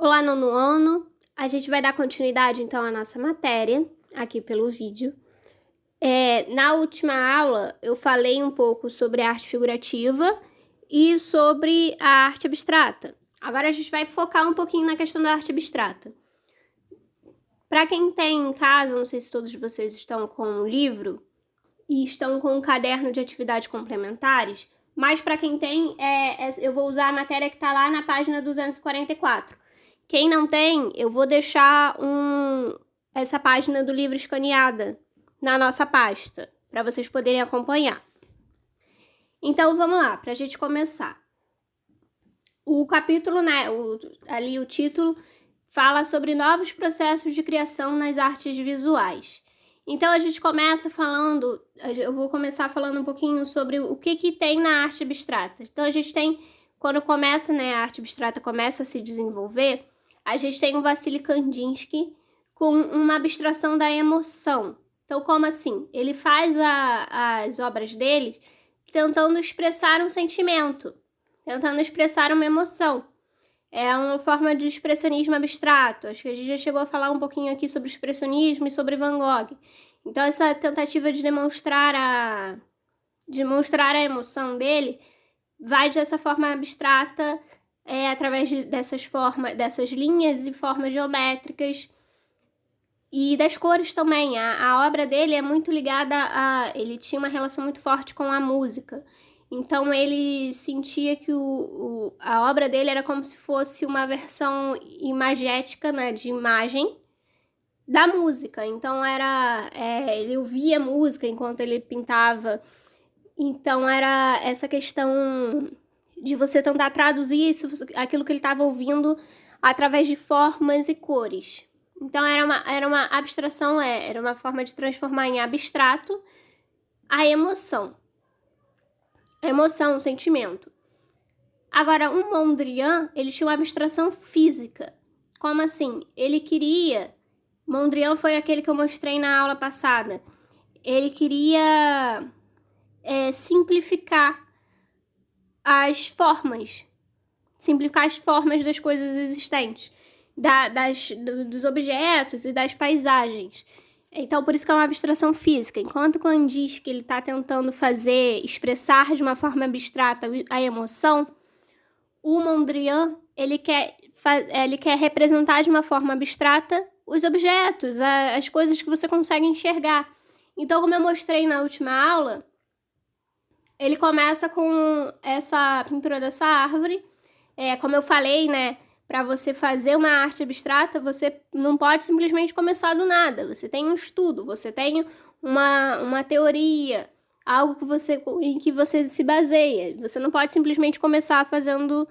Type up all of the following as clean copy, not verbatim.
Olá, nono ano! A gente vai dar continuidade, então, à nossa matéria, aqui pelo vídeo. Na última aula, eu falei um pouco sobre a arte figurativa e sobre a arte abstrata. Agora a gente vai focar um pouquinho na questão da arte abstrata. Para quem tem em casa, não sei se todos vocês estão com um livro e estão com um caderno de atividades complementares, mas para quem tem, eu vou usar a matéria que está lá na página 244. Quem não tem, eu vou deixar essa página do livro escaneada na nossa pasta, para vocês poderem acompanhar. Então, vamos lá, para a gente começar. O capítulo, o título, fala sobre novos processos de criação nas artes visuais. Então, a gente começa falando, eu vou começar falando um pouquinho sobre o que tem na arte abstrata. Então, a gente tem, quando começa, a arte abstrata começa a se desenvolver, a gente tem o Vassily Kandinsky com uma abstração da emoção. Então, como assim? Ele faz as obras dele tentando expressar um sentimento, tentando expressar uma emoção. É uma forma de expressionismo abstrato. Acho que a gente já chegou a falar um pouquinho aqui sobre expressionismo e sobre Van Gogh. Então, essa tentativa de demonstrar a emoção dele vai dessa forma abstrata, através dessas linhas e formas geométricas e das cores também. A obra dele é muito ligada ele tinha uma relação muito forte com a música. Então, ele sentia que a obra dele era como se fosse uma versão imagética, de imagem da música. Então, ele ouvia música enquanto ele pintava. Então, era essa questão de você tentar traduzir aquilo que ele estava ouvindo através de formas e cores. Então, era uma abstração, era uma forma de transformar em abstrato a emoção. A emoção, o sentimento. Agora, o Mondrian, ele tinha uma abstração física. Como assim? Mondrian foi aquele que eu mostrei na aula passada. Ele queria simplificar as formas. Simplificar as formas das coisas existentes. Dos objetos e das paisagens. Então, por isso que é uma abstração física. Enquanto Kandinsky ele está tentando expressar de uma forma abstrata a emoção, o Mondrian ele quer representar de uma forma abstrata os objetos, as coisas que você consegue enxergar. Então, como eu mostrei na última aula, ele começa com essa pintura dessa árvore. Como eu falei, para você fazer uma arte abstrata, você não pode simplesmente começar do nada. Você tem um estudo, você tem uma teoria, algo em que você se baseia. Você não pode simplesmente começar fazendo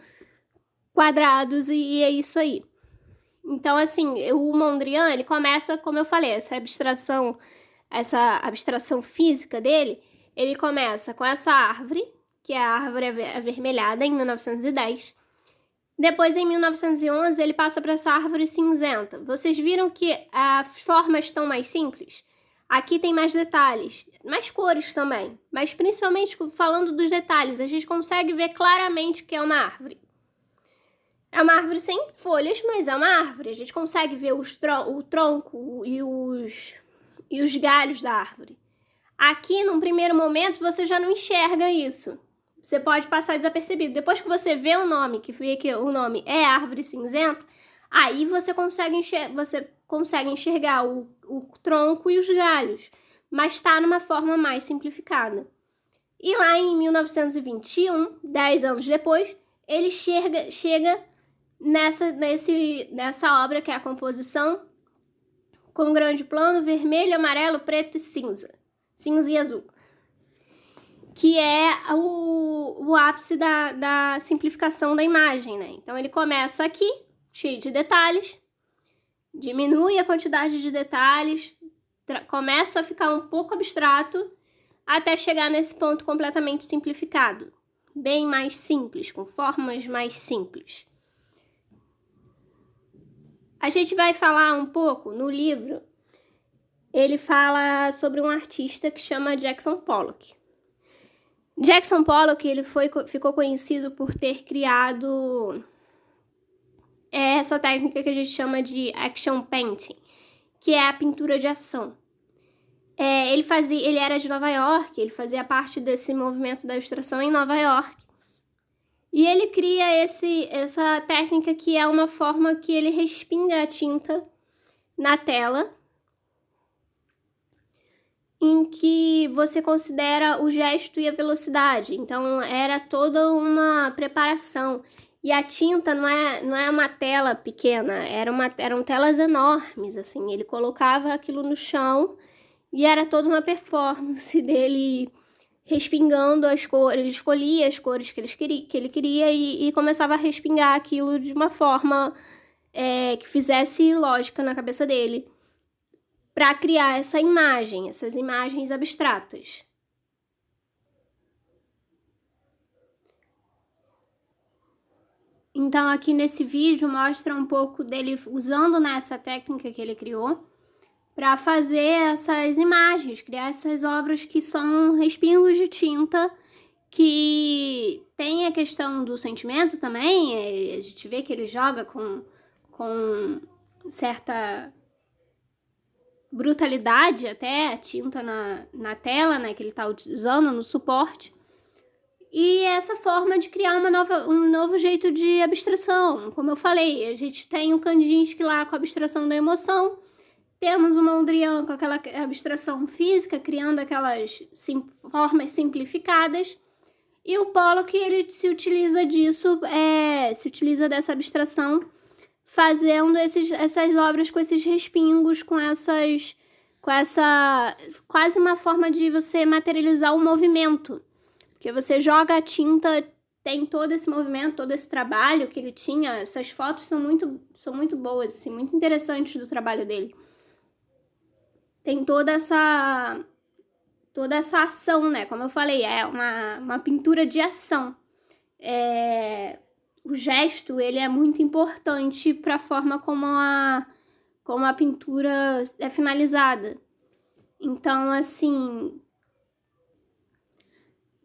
quadrados e é isso aí. Então, assim, o Mondrian, ele começa, como eu falei, essa abstração física dele, ele começa com essa árvore, que é a árvore avermelhada, em 1910. Depois, em 1911, ele passa para essa árvore cinzenta. Vocês viram que as formas estão mais simples? Aqui tem mais detalhes, mais cores também. Mas, principalmente, falando dos detalhes, a gente consegue ver claramente que é uma árvore. É uma árvore sem folhas, mas é uma árvore. A gente consegue ver o tronco e os galhos da árvore. Aqui, num primeiro momento, você já não enxerga isso. Você pode passar desapercebido. Depois que você vê o nome, que o nome é árvore cinzenta, aí você consegue enxergar o tronco e os galhos, mas está numa forma mais simplificada. E lá em 1921, 10 anos depois, ele chega nessa obra que é a composição com um grande plano vermelho, amarelo, preto e cinza e azul, que é o ápice da simplificação da imagem, Então, ele começa aqui, cheio de detalhes, diminui a quantidade de detalhes, começa a ficar um pouco abstrato, até chegar nesse ponto completamente simplificado, bem mais simples, com formas mais simples. A gente vai falar um pouco, no livro, ele fala sobre um artista que chama Jackson Pollock. Jackson Pollock, ele ficou conhecido por ter criado é essa técnica que a gente chama de action painting, que é a pintura de ação. Ele era de Nova York, ele fazia parte desse movimento da abstração em Nova York. E ele cria essa técnica que é uma forma que ele respinga a tinta na tela, em que você considera o gesto e a velocidade. Então, era toda uma preparação. E a tinta não é uma tela pequena, eram telas enormes, assim. Ele colocava aquilo no chão e era toda uma performance dele respingando as cores. Ele escolhia as cores que ele queria e começava a respingar aquilo de uma forma que fizesse lógica na cabeça dele, para criar essas imagens abstratas. Então, aqui nesse vídeo mostra um pouco dele usando essa técnica que ele criou para fazer essas imagens, criar essas obras que são respingos de tinta, que tem a questão do sentimento também. A gente vê que ele joga com certa brutalidade até a tinta na tela, né, que ele está usando no suporte. E essa forma de criar um novo jeito de abstração. Como eu falei, a gente tem o Kandinsky lá com a abstração da emoção, temos o Mondrian com aquela abstração física, criando aquelas formas simplificadas, e o Pollock, ele se utiliza disso, se utiliza dessa abstração, fazendo essas obras com esses respingos, com essa quase uma forma de você materializar o movimento, porque você joga a tinta, tem todo esse movimento, todo esse trabalho que ele tinha. Essas fotos são muito boas, assim, muito interessantes do trabalho dele. Tem toda essa ação, né? Como eu falei, é uma pintura de ação. O gesto, ele é muito importante para a forma como a pintura é finalizada. Então, assim,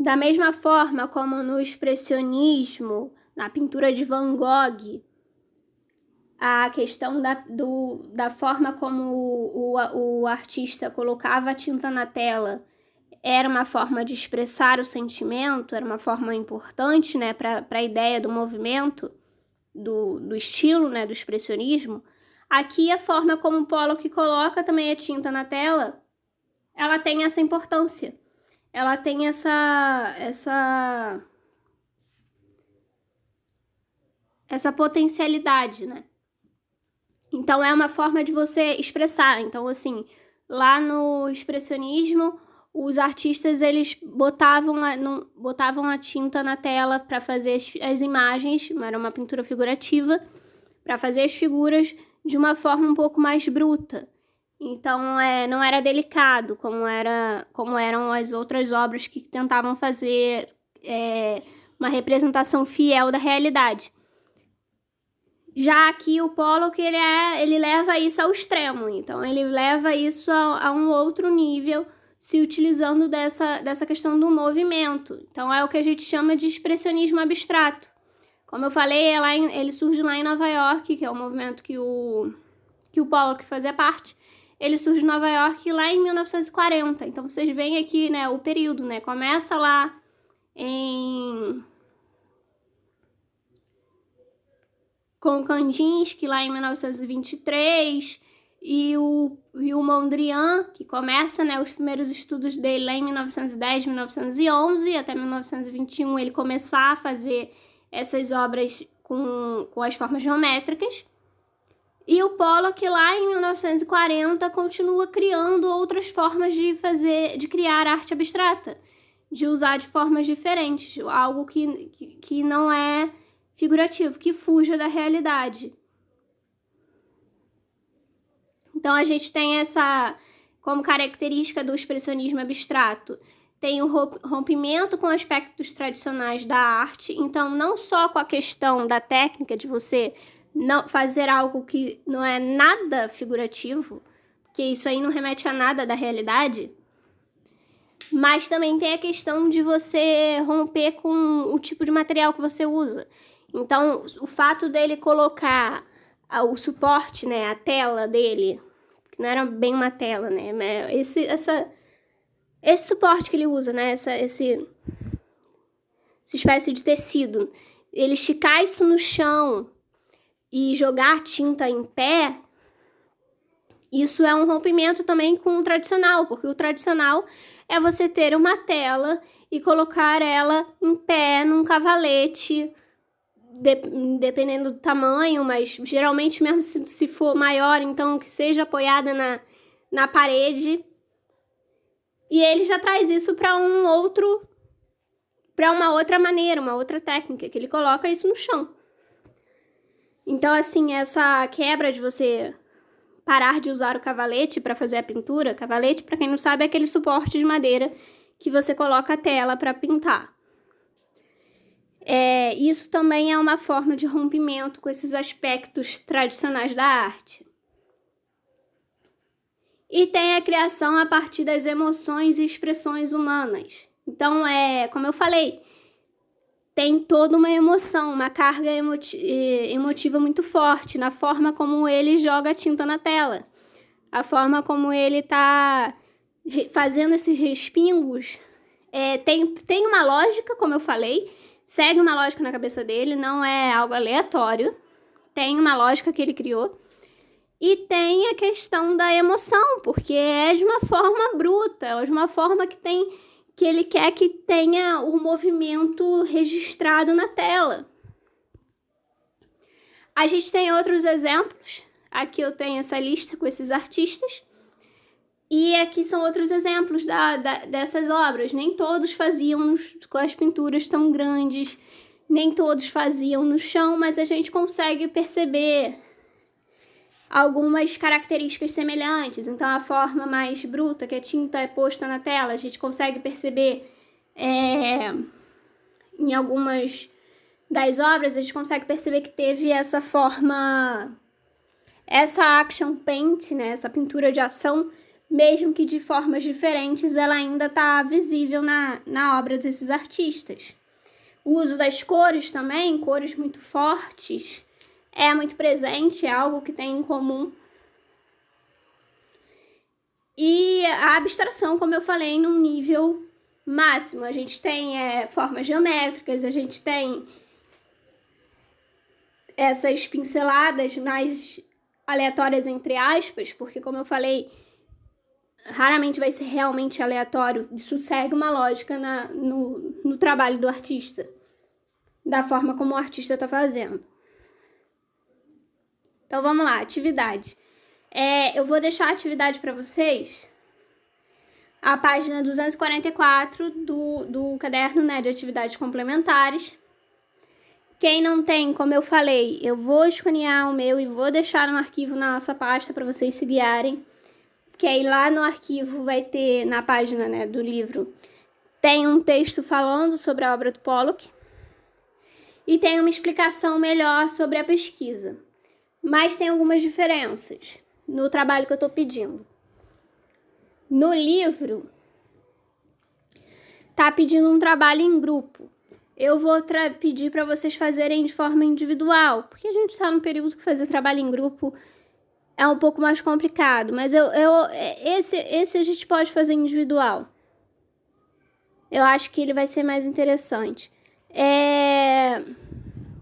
da mesma forma como no expressionismo, na pintura de Van Gogh, a questão da forma como o artista colocava a tinta na tela era uma forma de expressar o sentimento, era uma forma importante, né, para a ideia do movimento, do estilo, né, do expressionismo. Aqui a forma como o Pollock coloca também a tinta na tela, ela tem essa importância, ela tem essa potencialidade, né? Então, é uma forma de você expressar. Então, assim, lá no expressionismo, os artistas, eles botavam a tinta na tela para fazer as imagens, era uma pintura figurativa, para fazer as figuras de uma forma um pouco mais bruta. Então, não era delicado, como eram as outras obras que tentavam fazer uma representação fiel da realidade. Já aqui o Pollock, ele leva isso ao extremo, então ele leva isso a um outro nível, se utilizando dessa questão do movimento. Então é o que a gente chama de expressionismo abstrato. Como eu falei, ele surge lá em Nova York, que é o movimento que o Pollock fazia parte. Ele surge em Nova York lá em 1940. Então vocês veem aqui, né, o período, né? Começa lá com Kandinsky lá em 1923 e o Mondrian, que começa, né, os primeiros estudos dele lá em 1910, 1911, até 1921 ele começar a fazer essas obras com as formas geométricas. E o Pollock lá em 1940 continua criando outras formas de criar arte abstrata, de usar de formas diferentes, algo que não é figurativo, que fuja da realidade. Então, a gente tem como característica do expressionismo abstrato, tem o rompimento com aspectos tradicionais da arte. Então, não só com a questão da técnica de você não fazer algo que não é nada figurativo, porque isso aí não remete a nada da realidade, mas também tem a questão de você romper com o tipo de material que você usa. Então, o fato dele colocar o suporte, né, a tela dele, que não era bem uma tela, né, esse suporte que ele usa, né, essa espécie de tecido, ele esticar isso no chão e jogar tinta em pé, isso é um rompimento também com o tradicional, porque o tradicional é você ter uma tela e colocar ela em pé num cavalete, dependendo do tamanho, mas geralmente mesmo se for maior, então que seja apoiada na parede. E ele já traz isso para uma outra maneira, uma outra técnica, que ele coloca isso no chão. Então, assim, essa quebra de você parar de usar o cavalete para fazer a pintura. Cavalete, para quem não sabe, é aquele suporte de madeira que você coloca a tela para pintar. Isso também é uma forma de rompimento com esses aspectos tradicionais da arte. E tem a criação a partir das emoções e expressões humanas. Então, como eu falei, tem toda uma emoção, uma carga emotiva muito forte na forma como ele joga a tinta na tela. A forma como ele tá fazendo esses respingos. Tem uma lógica, como eu falei, segue uma lógica na cabeça dele, não é algo aleatório. Tem uma lógica que ele criou. E tem a questão da emoção, porque é de uma forma bruta, é de uma forma que ele quer que tenha o movimento registrado na tela. A gente tem outros exemplos. Aqui eu tenho essa lista com esses artistas. E aqui são outros exemplos dessas obras. Nem todos faziam com as pinturas tão grandes, nem todos faziam no chão, mas a gente consegue perceber algumas características semelhantes. Então, a forma mais bruta, que a tinta é posta na tela, a gente consegue perceber em algumas das obras, a gente consegue perceber que teve essa forma, essa action paint, né, essa pintura de ação, mesmo que de formas diferentes, ela ainda está visível na obra desses artistas. O uso das cores também, cores muito fortes, é muito presente, é algo que tem em comum. E a abstração, como eu falei, num nível máximo. A gente tem formas geométricas, a gente tem essas pinceladas mais aleatórias, entre aspas, porque, como eu falei, raramente vai ser realmente aleatório. Isso segue uma lógica no trabalho do artista, da forma como o artista está fazendo. Então, vamos lá, atividade. Eu vou deixar a atividade para vocês, a página 244 do caderno, né, de atividades complementares. Quem não tem, como eu falei, eu vou escanear o meu e vou deixar no arquivo na nossa pasta para vocês se guiarem. Que aí lá no arquivo vai ter, na página, né, do livro, tem um texto falando sobre a obra do Pollock e tem uma explicação melhor sobre a pesquisa. Mas tem algumas diferenças no trabalho que eu estou pedindo. No livro, tá pedindo um trabalho em grupo. Eu vou pedir para vocês fazerem de forma individual, porque a gente está num período que fazer trabalho em grupo é um pouco mais complicado, mas esse a gente pode fazer individual. Eu acho que ele vai ser mais interessante.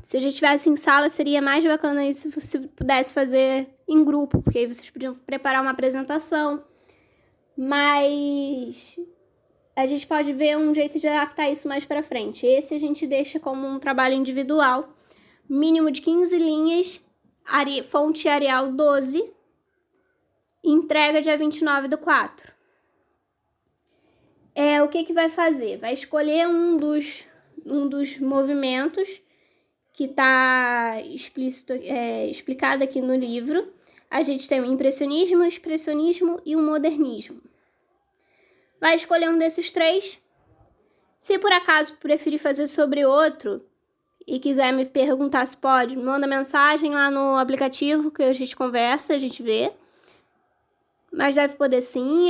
Se a gente tivesse em sala, seria mais bacana se você pudesse fazer em grupo, porque aí vocês podiam preparar uma apresentação. Mas a gente pode ver um jeito de adaptar isso mais pra frente. Esse a gente deixa como um trabalho individual, mínimo de 15 linhas, fonte Arial 12, entrega dia 29/4. O que vai fazer? Vai escolher um dos movimentos que está explicado aqui no livro. A gente tem o impressionismo, o expressionismo e o modernismo. Vai escolher um desses três. Se por acaso preferir fazer sobre outro e quiser me perguntar se pode, manda mensagem lá no aplicativo que a gente conversa, a gente vê. Mas deve poder sim.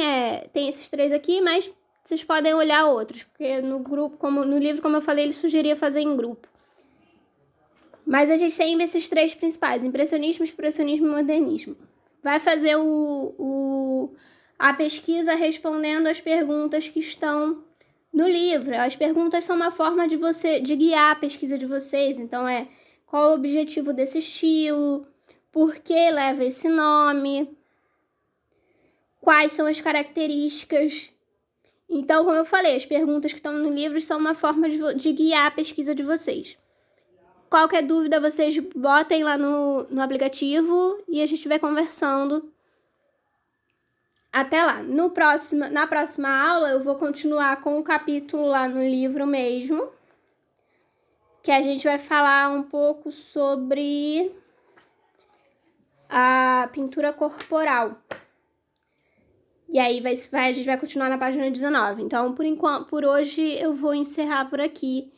Tem esses três aqui, mas vocês podem olhar outros, porque no livro, como eu falei, ele sugeria fazer em grupo. Mas a gente tem esses 3 principais: impressionismo, expressionismo e modernismo. Vai fazer a pesquisa respondendo as perguntas que estão no livro. As perguntas são uma forma de guiar a pesquisa de vocês. Então, qual o objetivo desse estilo? Por que leva esse nome? Quais são as características? Então, como eu falei, as perguntas que estão no livro são uma forma de guiar a pesquisa de vocês. Qualquer dúvida, vocês botem lá no aplicativo e a gente vai conversando. Até lá. Na próxima aula, eu vou continuar com o capítulo lá no livro mesmo, que a gente vai falar um pouco sobre a pintura corporal. E aí a gente vai continuar na página 19. Então, por hoje, eu vou encerrar por aqui.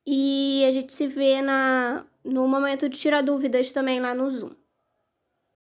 E a gente se vê no momento de tirar dúvidas também lá no Zoom.